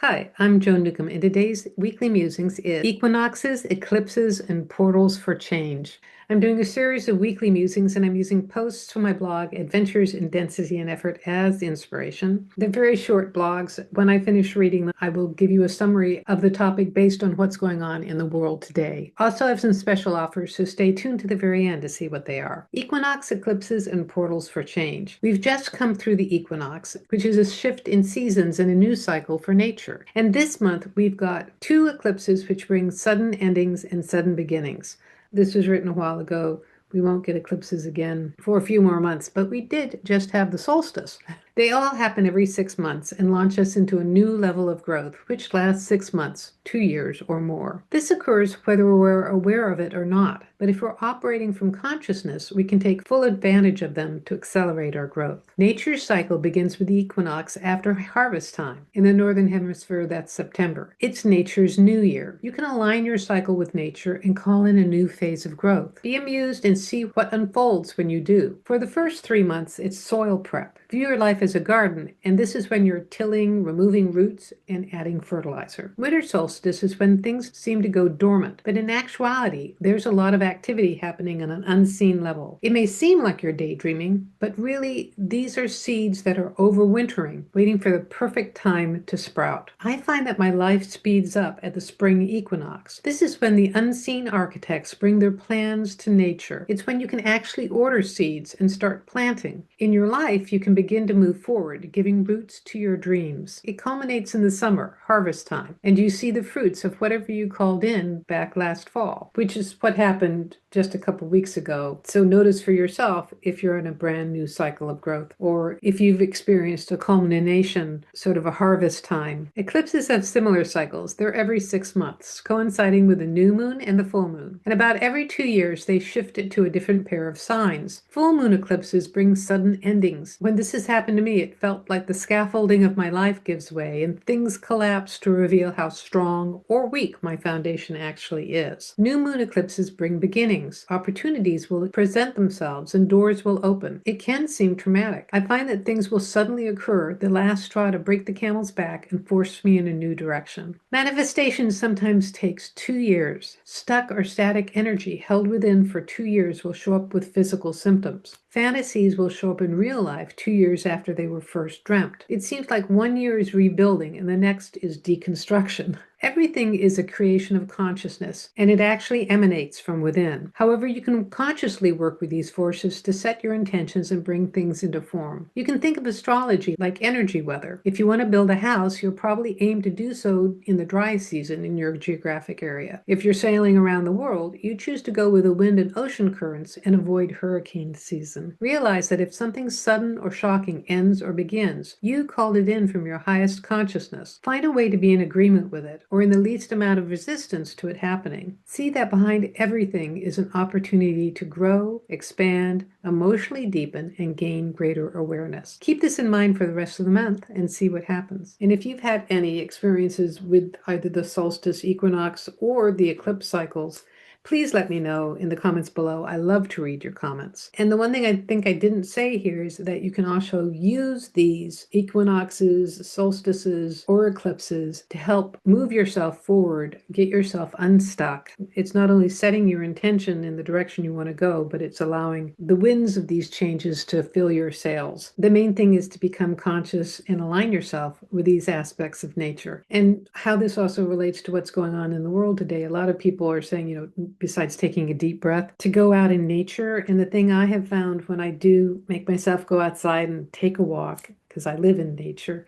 Hi, I'm Joan Newcomb, and today's weekly musings is Equinoxes, Eclipses, and Portals for Change. I'm doing a series of weekly musings, and I'm using posts from my blog, Adventures in Density and Effort, as inspiration. They're very short blogs. When I finish reading them, I will give you a summary of the topic based on what's going on in the world today. Also, I have some special offers, so stay tuned to the very end to see what they are. Equinox, Eclipses, and Portals for Change. We've just come through the equinox, which is a shift in seasons and a new cycle for nature. And this month, we've got two eclipses which bring sudden endings and sudden beginnings. This was written a while ago. We won't get eclipses again for a few more months, but we did just have the solstice. They all happen every 6 months and launch us into a new level of growth, which lasts 6 months, 2 years, or more. This occurs whether we're aware of it or not, but if we're operating from consciousness, we can take full advantage of them to accelerate our growth. Nature's cycle begins with the equinox after harvest time. In the Northern Hemisphere, that's September. It's nature's new year. You can align your cycle with nature and call in a new phase of growth. Be amused and see what unfolds when you do. For the first 3 months, it's soil prep. View your life as a garden, and this is when you're tilling, removing roots, and adding fertilizer. Winter solstice is when things seem to go dormant, but in actuality, there's a lot of activity happening on an unseen level. It may seem like you're daydreaming, but really, these are seeds that are overwintering, waiting for the perfect time to sprout. I find that my life speeds up at the spring equinox. This is when the unseen architects bring their plans to nature. It's when you can actually order seeds and start planting. In your life, you can begin to move forward, giving roots to your dreams. It culminates in the summer, harvest time, and you see the fruits of whatever you called in back last fall, which is what happened just a couple weeks ago. So notice for yourself if you're in a brand new cycle of growth, or if you've experienced a culmination, sort of a harvest time. Eclipses have similar cycles. They're every 6 months, coinciding with the new moon and the full moon. And about every 2 years, they shift it to a different pair of signs. Full moon eclipses bring sudden endings. When this has happened to me, it felt like the scaffolding of my life gives way and things collapse to reveal how strong or weak my foundation actually is. New moon eclipses bring beginnings. Opportunities will present themselves and doors will open. It can seem traumatic. I find that things will suddenly occur, the last straw to break the camel's back and force me in a new direction. Manifestation sometimes takes 2 years. Stuck or static energy held within for 2 years will show up with physical symptoms. Fantasies will show up in real life 2 years after they were first dreamt. It seems like 1 year is rebuilding and the next is deconstruction. Everything is a creation of consciousness, and it actually emanates from within. However, you can consciously work with these forces to set your intentions and bring things into form. You can think of astrology like energy weather. If you want to build a house, you'll probably aim to do so in the dry season in your geographic area. If you're sailing around the world, you choose to go with the wind and ocean currents and avoid hurricane season. Realize that if something sudden or shocking ends or begins, you called it in from your highest consciousness. Find a way to be in agreement with it, or in the least amount of resistance to it happening. See that behind everything is an opportunity to grow, expand, emotionally deepen, and gain greater awareness. Keep this in mind for the rest of the month and see what happens. And if you've had any experiences with either the solstice equinox or the eclipse cycles, please let me know in the comments below. I love to read your comments. And the one thing I think I didn't say here is that you can also use these equinoxes, solstices, or eclipses to help move yourself forward, get yourself unstuck. It's not only setting your intention in the direction you want to go, but it's allowing the winds of these changes to fill your sails. The main thing is to become conscious and align yourself with these aspects of nature. And how this also relates to what's going on in the world today. A lot of people are saying, besides taking a deep breath, to go out in nature. And the thing I have found when I do make myself go outside and take a walk, because I live in nature,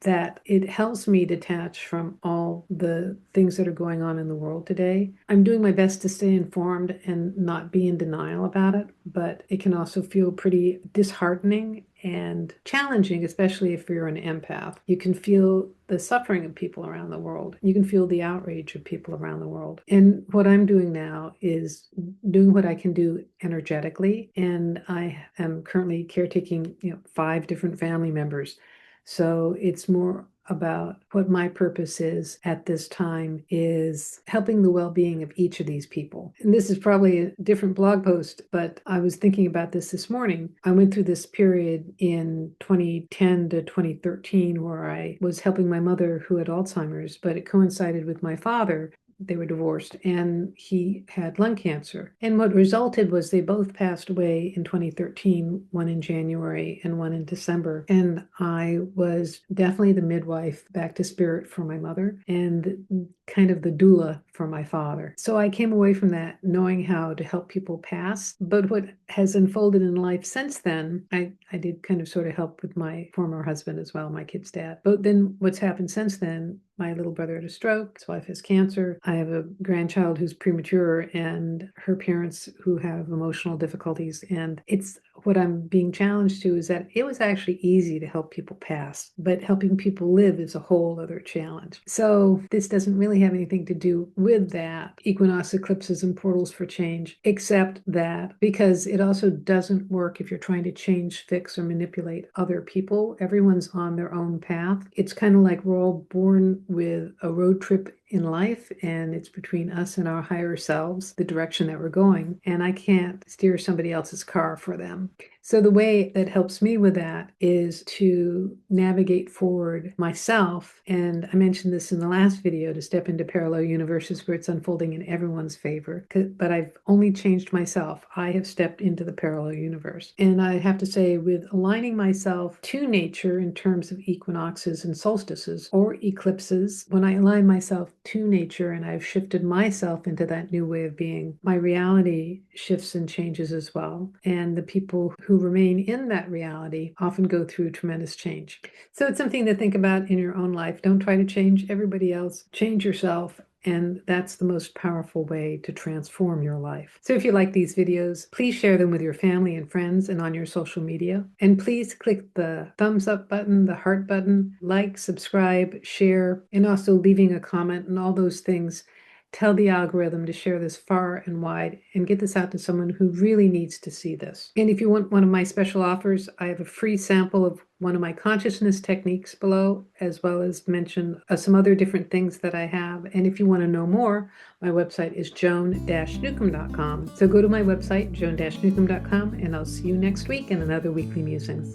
that it helps me detach from all the things that are going on in the world today. I'm doing my best to stay informed and not be in denial about it, but it can also feel pretty disheartening and challenging, especially if you're an empath. You can feel the suffering of people around the world. You can feel the outrage of people around the world. And what I'm doing now is doing what I can do energetically. And I am currently caretaking, 5 different family members. So it's more about what my purpose is at this time is helping the well-being of each of these people. And this is probably a different blog post, but I was thinking about this morning. I went through this period in 2010 to 2013 where I was helping my mother who had Alzheimer's, but it coincided with my father. They were divorced and he had lung cancer. And what resulted was they both passed away in 2013, one in January and one in December. And I was definitely the midwife back to spirit for my mother and kind of the doula for my father. So I came away from that knowing how to help people pass. But what has unfolded in life since then, I did kind of sort of help with my former husband as well, my kid's dad. But then what's happened since then, my little brother had a stroke, his wife has cancer. I have a grandchild who's premature and her parents who have emotional difficulties. And it's what I'm being challenged to is that it was actually easy to help people pass, but helping people live is a whole other challenge. So this doesn't really have anything to do with that, equinox, eclipses, and portals for change, except that because it also doesn't work if you're trying to change, fix, or manipulate other people. Everyone's on their own path. It's kind of like we're all born with a road trip in life, and it's between us and our higher selves, the direction that we're going. And I can't steer somebody else's car for them. So the way that helps me with that is to navigate forward myself. And I mentioned this in the last video, to step into parallel universes where it's unfolding in everyone's favor. But I've only changed myself. I have stepped into the parallel universe. And I have to say, with aligning myself to nature in terms of equinoxes and solstices or eclipses, when I align myself to nature and I've shifted myself into that new way of being, my reality shifts and changes as well. And the people who remain in that reality often go through tremendous change. So it's something to think about in your own life. Don't try to change everybody else. Change yourself. And that's the most powerful way to transform your life. So if you like these videos, please share them with your family and friends and on your social media. And please click the thumbs up button, the heart button, like, subscribe, share, and also leaving a comment and all those things. Tell the algorithm to share this far and wide and get this out to someone who really needs to see this. And if you want one of my special offers, I have a free sample of one of my consciousness techniques below, as well as mention some other different things that I have. And if you want to know more, my website is joan-newcomb.com. So go to my website, joan-newcomb.com, and I'll see you next week in another Weekly Musings.